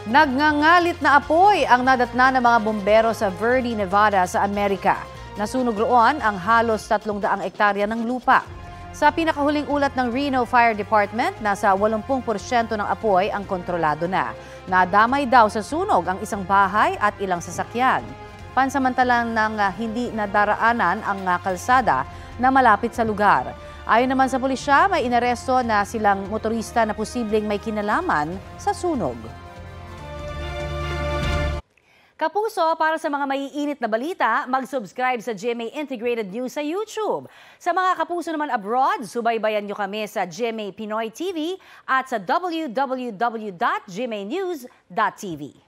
Nagngangalit na apoy ang nadatna ng mga bombero sa Verde, Nevada sa Amerika. Nasunog roon ang halos 300 ektarya ng lupa. Sa pinakahuling ulat ng Reno Fire Department, nasa 80% ng apoy ang kontrolado na. Nadamay daw sa sunog ang isang bahay at ilang sasakyan. Pansamantalang nang hindi nadaraanan ang kalsada na malapit sa lugar. Ayon naman sa pulisya, may inaresto na silang motorista na posibleng may kinalaman sa sunog. Kapuso, para sa mga maiinit na balita, mag-subscribe sa GMA Integrated News sa YouTube. Sa mga kapuso naman abroad, subaybayan nyo kami sa GMA Pinoy TV at sa www.gmanews.tv.